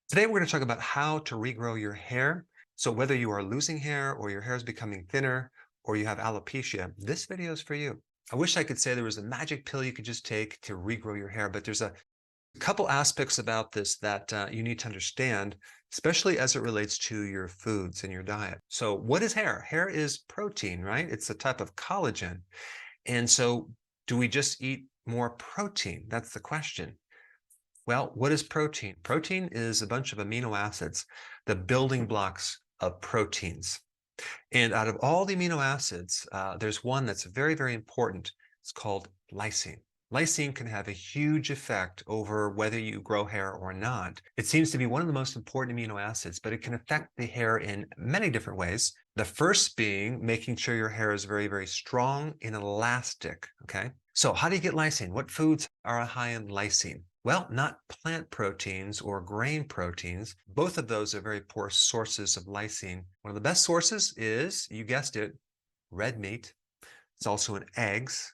Today, we're going to talk about how to regrow your hair. So whether you are losing hair or your hair is becoming thinner or you have alopecia, this video is for you. I wish I could say there was a magic pill you could just take to regrow your hair, but there's a couple aspects about this that you need to understand, especially as it relates to your foods and your diet. So what is hair? Hair is protein, right? It's a type of collagen. And so do we just eat more protein? That's the question. Well, what is protein? Protein is a bunch of amino acids, the building blocks of proteins. And out of all the amino acids, there's one that's very, very important. It's called lysine. Lysine can have a huge effect over whether you grow hair or not. It seems to be one of the most important amino acids, but it can affect the hair in many different ways. The first being making sure your hair is very, very strong and elastic, okay? So how do you get lysine? What foods are high in lysine? Well, not plant proteins or grain proteins. Both of those are very poor sources of lysine. One of the best sources is, you guessed it, red meat. It's also in eggs.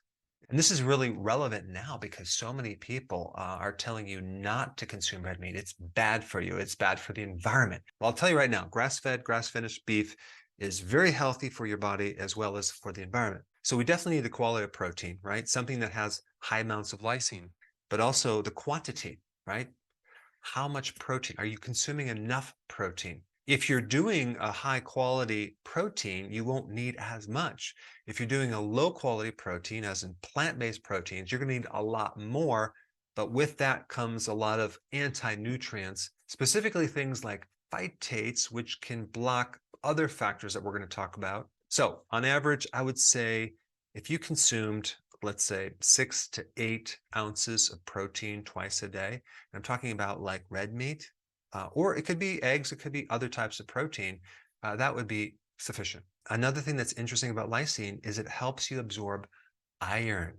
And this is really relevant now because so many people are telling you not to consume red meat. It's bad for you. It's bad for the environment. Well, I'll tell you right now, grass-fed, grass-finished beef is very healthy for your body as well as for the environment. So we definitely need the quality of protein, right? Something that has high amounts of lysine, but also the quantity, right? How much protein? Are you consuming enough protein? If you're doing a high quality protein, you won't need as much. If you're doing a low quality protein, as in plant-based proteins, you're going to need a lot more. But with that comes a lot of anti-nutrients, specifically things like phytates, which can block other factors that we're going to talk about. So on average, I would say if you consumed, let's say 6 to 8 ounces of protein twice a day, and I'm talking about like red meat, or it could be eggs, it could be other types of protein, that would be sufficient. Another thing that's interesting about lysine is it helps you absorb iron.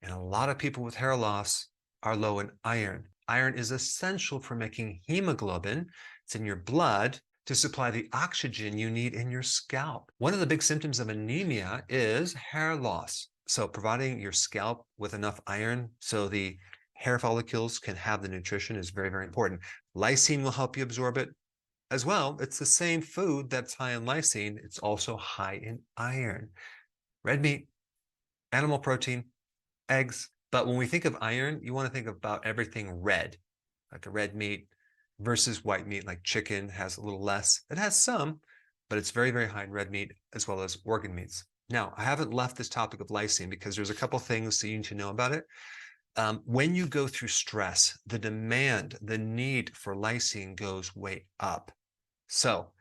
And a lot of people with hair loss are low in iron. Iron is essential for making hemoglobin. It's in your blood to supply the oxygen you need in your scalp. One of the big symptoms of anemia is hair loss. So providing your scalp with enough iron so the hair follicles can have the nutrition is very, very important. Lysine will help you absorb it as well. It's the same food that's high in lysine. It's also high in iron. Red meat, animal protein, eggs. But when we think of iron, you want to think about everything red, like a red meat versus white meat, like chicken has a little less. It has some, but it's very, very high in red meat as well as organ meats. Now, I haven't left this topic of lysine because there's a couple things that you need to know about it. When you go through stress, the demand, the need for lysine goes way up. So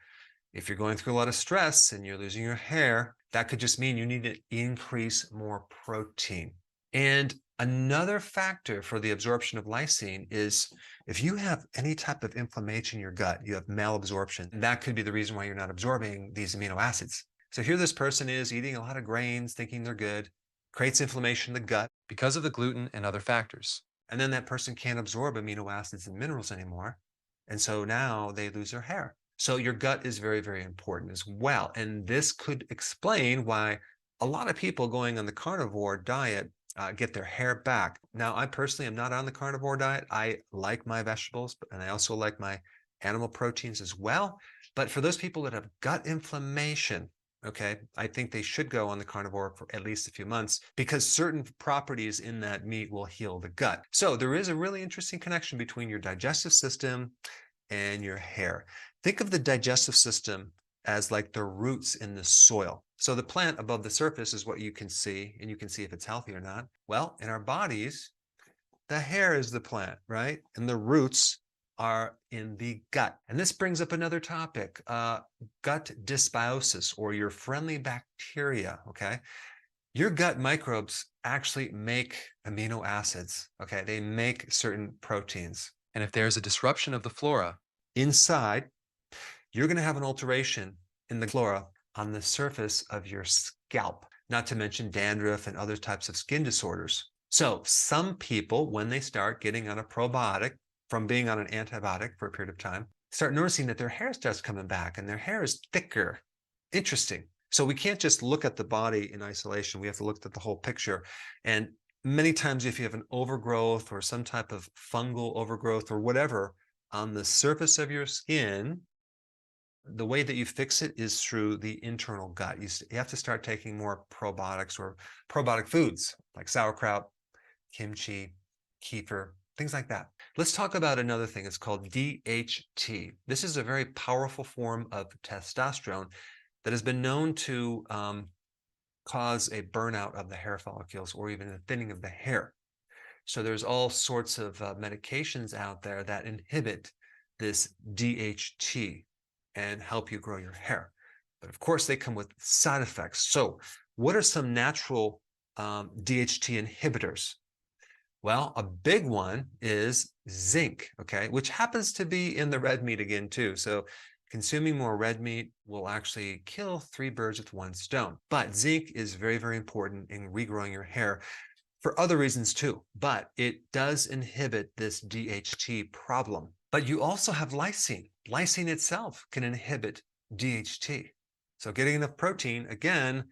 if you're going through a lot of stress and you're losing your hair, that could just mean you need to increase more protein. And another factor for the absorption of lysine is if you have any type of inflammation in your gut, you have malabsorption, that could be the reason why you're not absorbing these amino acids. So here this person is eating a lot of grains, thinking they're good, creates inflammation in the gut because of the gluten and other factors. And then that person can't absorb amino acids and minerals anymore. And so now they lose their hair. So your gut is very, very important as well. And this could explain why a lot of people going on the carnivore diet get their hair back. Now, I personally am not on the carnivore diet. I like my vegetables, and I also like my animal proteins as well. But for those people that have gut inflammation, okay, I think they should go on the carnivore for at least a few months because certain properties in that meat will heal the gut. So there is a really interesting connection between your digestive system and your hair. Think of the digestive system as like the roots in the soil. So the plant above the surface is what you can see, and you can see if it's healthy or not. Well, in our bodies, the hair is the plant, right? And the roots are in the gut. And this brings up another topic, gut dysbiosis, or your friendly bacteria, okay? Your gut microbes actually make amino acids, okay? They make certain proteins. And if there's a disruption of the flora inside, you're going to have an alteration in the flora on the surface of your scalp, not to mention dandruff and other types of skin disorders. So some people, when they start getting on a probiotic from being on an antibiotic for a period of time, start noticing that their hair starts coming back and their hair is thicker. Interesting. So we can't just look at the body in isolation. We have to look at the whole picture. And many times if you have an overgrowth or some type of fungal overgrowth or whatever on the surface of your skin, the way that you fix it is through the internal gut. You have to start taking more probiotics or probiotic foods like sauerkraut, kimchi, kefir, things like that. Let's talk about another thing. It's called DHT. This is a very powerful form of testosterone that has been known to cause a burnout of the hair follicles or even a thinning of the hair. So there's all sorts of medications out there that inhibit this DHT and help you grow your hair. But of course, they come with side effects. So what are some natural DHT inhibitors? Well, a big one is zinc, okay, which happens to be in the red meat again, too. So consuming more red meat will actually kill 3 birds with 1 stone. But zinc is very, very important in regrowing your hair for other reasons too. But it does inhibit this DHT problem. But you also have lysine. Lysine itself can inhibit DHT. So getting enough protein, again,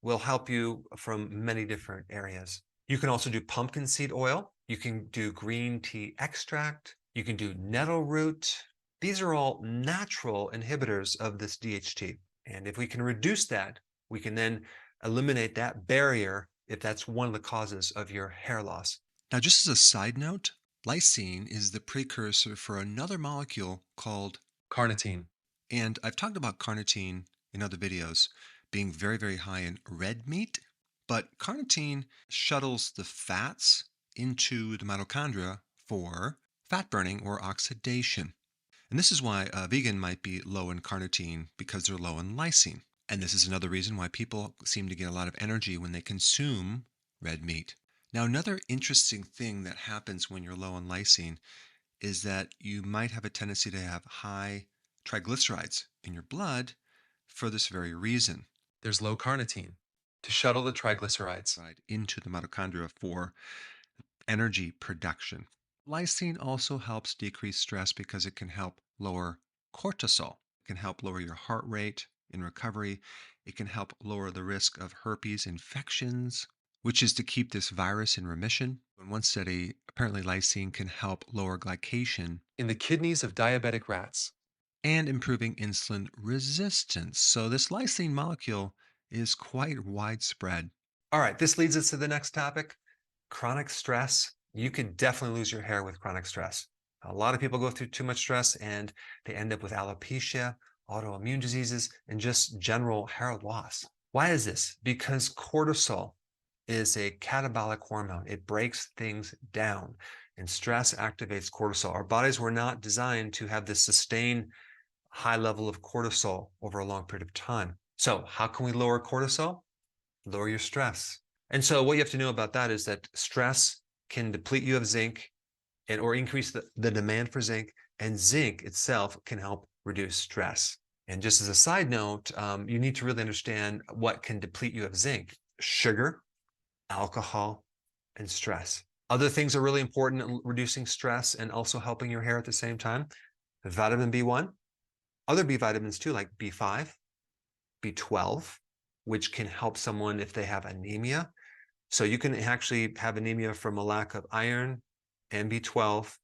will help you from many different areas. You can also do pumpkin seed oil. You can do green tea extract. You can do nettle root. These are all natural inhibitors of this DHT. And if we can reduce that, we can then eliminate that barrier if that's one of the causes of your hair loss. Now, just as a side note, lysine is the precursor for another molecule called carnitine. And I've talked about carnitine in other videos being very, very high in red meat, but carnitine shuttles the fats into the mitochondria for fat burning or oxidation. And this is why a vegan might be low in carnitine because they're low in lysine. And this is another reason why people seem to get a lot of energy when they consume red meat. Now, another interesting thing that happens when you're low in lysine is that you might have a tendency to have high triglycerides in your blood for this very reason. There's low carnitine to shuttle the triglycerides Into the mitochondria for energy production. Lysine also helps decrease stress because it can help lower cortisol. It can help lower your heart rate in recovery. It can help lower the risk of herpes infections, which is to keep this virus in remission. In one study, apparently lysine can help lower glycation in the kidneys of diabetic rats and improving insulin resistance. So this lysine molecule is quite widespread. All right, this leads us to the next topic, chronic stress. You can definitely lose your hair with chronic stress. A lot of people go through too much stress and they end up with alopecia, autoimmune diseases, and just general hair loss. Why is this? Because cortisol is a catabolic hormone. It breaks things down, and stress activates cortisol. Our bodies were not designed to have this sustained high level of cortisol over a long period of time. So how can we lower cortisol? Lower your stress. And so what you have to know about that is that stress can deplete you of zinc or increase the demand for zinc, and zinc itself can help reduce stress. And just as a side note, you need to really understand what can deplete you of zinc: sugar, alcohol, and stress. Other things are really important in reducing stress and also helping your hair at the same time: vitamin B1, other B vitamins too, like B5, B12, which can help someone if they have anemia. So you can actually have anemia from a lack of iron and B12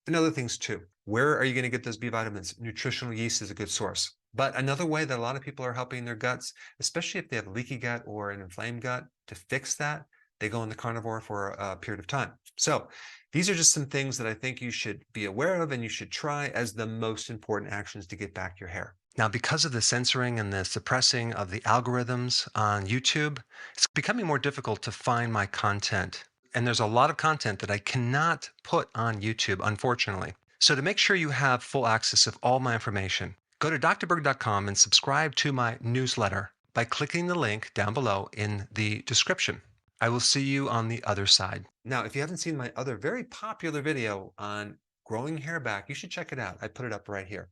and other things too. Where are you going to get those B vitamins? Nutritional yeast is a good source. But another way that a lot of people are helping their guts, especially if they have a leaky gut or an inflamed gut, to fix that, they go in the carnivore for a period of time. So these are just some things that I think you should be aware of and you should try as the most important actions to get back your hair. Now, because of the censoring and the suppressing of the algorithms on YouTube, it's becoming more difficult to find my content. And there's a lot of content that I cannot put on YouTube, unfortunately. So to make sure you have full access of all my information, go to drberg.com and subscribe to my newsletter by clicking the link down below in the description. I will see you on the other side. Now, if you haven't seen my other very popular video on growing hair back, you should check it out. I put it up right here.